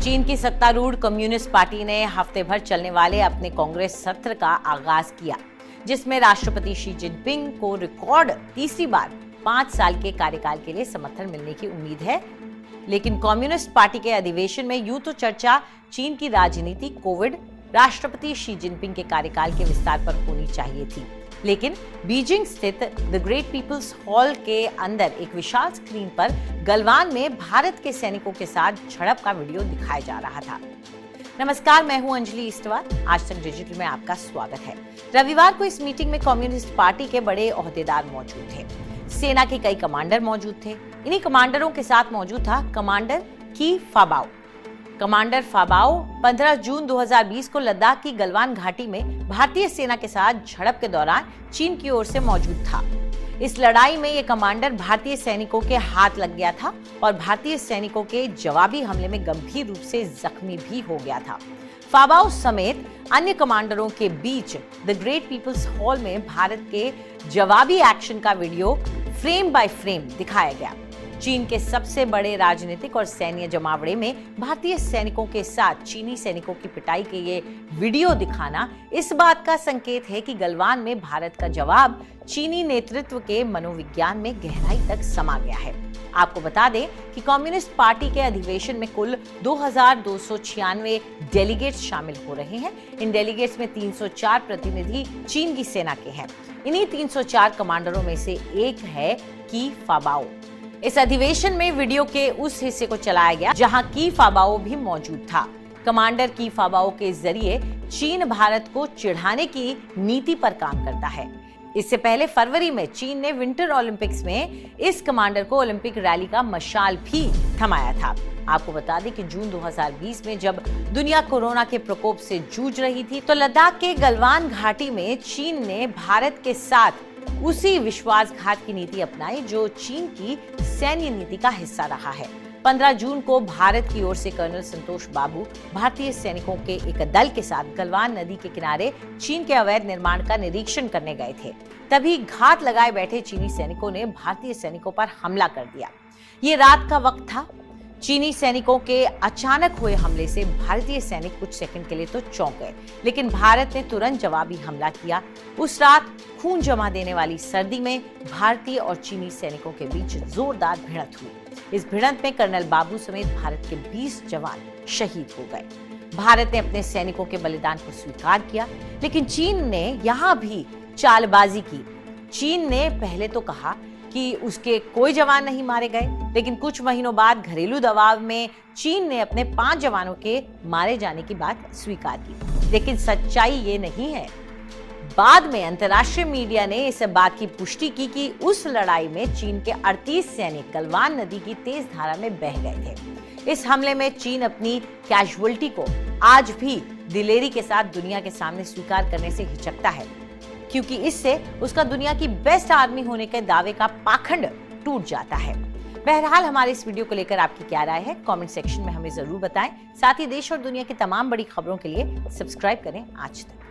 चीन की सत्तारूढ़ कम्युनिस्ट पार्टी ने हफ्ते भर चलने वाले अपने कांग्रेस सत्र का आगाज किया, जिसमें राष्ट्रपति शी जिनपिंग को रिकॉर्ड तीसरी बार 5 साल के कार्यकाल के लिए समर्थन मिलने की उम्मीद है। लेकिन कम्युनिस्ट पार्टी के अधिवेशन में यूं तो चर्चा चीन की राजनीति, कोविड, राष्ट्रपति शी जिनपिंग के कार्यकाल के विस्तार पर होनी चाहिए थी, लेकिन बीजिंग स्थित द ग्रेट पीपल्स हॉल के अंदर एक विशाल स्क्रीन पर गलवान में भारत के सैनिकों के साथ झड़प का वीडियो दिखाया जा रहा था। नमस्कार, मैं हूं अंजलि इस्तवार। आज तक डिजिटल में आपका स्वागत है। रविवार को इस मीटिंग में कम्युनिस्ट पार्टी के बड़े ओहदेदार मौजूद थे। सेना के कई कमांडर मौजूद थे। इन्हीं कमांडरों के साथ मौजूद था कमांडर की फाबाओ। कमांडर फाबाओ 15 जून 2020 को लद्दाख की गलवान घाटी में भारतीय सेना के साथ झड़प के दौरान चीन की ओर से मौजूद था। इस लड़ाई में ये कमांडर भारतीय सैनिकों के हाथ लग गया था और भारतीय सैनिकों के जवाबी हमले में गंभीर रूप से जख्मी भी हो गया था। फाबाओ समेत अन्य कमांडरों के बीच द ग्रेट पीपल्स हॉल में भारत के जवाबी एक्शन का वीडियो फ्रेम बाय फ्रेम दिखाया गया। चीन के सबसे बड़े राजनीतिक और सैन्य जमावड़े में भारतीय सैनिकों के साथ चीनी सैनिकों की पिटाई के ये वीडियो दिखाना इस बात का संकेत है कि गलवान में भारत का जवाब चीनी नेतृत्व के मनोविज्ञान में गहराई तक समा गया है। आपको बता दें कि कम्युनिस्ट पार्टी के अधिवेशन में कुल 2296 डेलीगेट्स शामिल हो रहे हैं। इन डेलीगेट्स में 304 प्रतिनिधि चीन की सेना के हैं। इन्हीं 304 कमांडरों में से एक है की फाबाओ। इस अधिवेशन में वीडियो के उस हिस्से को चलाया गया जहां की फाबाओ भी मौजूद था। कमांडर की फाबाओ के जरिए चीन भारत को चिढ़ाने की नीति पर काम करता है। इससे पहले फरवरी में चीन ने विंटर ओलंपिक्स में इस कमांडर को ओलंपिक रैली का मशाल भी थमाया था। आपको बता दें कि जून 2020 में जब दुनिया कोरोना के प्रकोप से जूझ रही थी, तो लद्दाख के गलवान घाटी में चीन ने भारत के साथ उसी विश्वासघात की नीति अपनाई जो चीन की सैन्य नीति का हिस्सा रहा है। 15 जून को भारत की ओर से कर्नल संतोष बाबू भारतीय सैनिकों के एक दल के साथ गलवान नदी के किनारे चीन के अवैध निर्माण का निरीक्षण करने गए थे। तभी घात लगाए बैठे चीनी सैनिकों ने भारतीय सैनिकों पर हमला कर दिया। ये रात का वक्त था। चीनी सैनिकों के अचानक हुए हमले से भारतीय सैनिक कुछ सेकंड के लिए तो चौंक गए, लेकिन भारत ने तुरंत जवाबी हमला किया। उस रात खून जमा देने वाली सर्दी में भारतीय और चीनी सैनिकों के बीच जोरदार भिड़ंत हुई। इस भिड़ंत में कर्नल बाबू समेत भारत के 20 जवान शहीद हो गए। भारत ने अपने सैनिकों के बलिदान को स्वीकार किया, लेकिन चीन ने यहाँ भी चालबाजी की। चीन ने पहले तो कहा कि उसके कोई जवान नहीं मारे गए, लेकिन कुछ महीनों बाद घरेलू दबाव में चीन ने अपने 5 जवानों के मारे जाने की बात स्वीकार की। लेकिन सच्चाई ये नहीं है। बाद में अंतर्राष्ट्रीय मीडिया ने इस बात की पुष्टि की कि उस लड़ाई में चीन के 38 सैनिक गलवान नदी की तेज धारा में बह गए थे। इस हमले में चीन अपनी कैजुअल्टी को आज भी दिलेरी के साथ दुनिया के सामने स्वीकार करने से हिचकता है, क्योंकि इससे उसका दुनिया की बेस्ट आर्मी होने के दावे का पाखंड टूट जाता है। बहरहाल, हमारे इस वीडियो को लेकर आपकी क्या राय है, कमेंट सेक्शन में हमें जरूर बताएं। साथ ही देश और दुनिया की तमाम बड़ी खबरों के लिए सब्सक्राइब करें आज तक।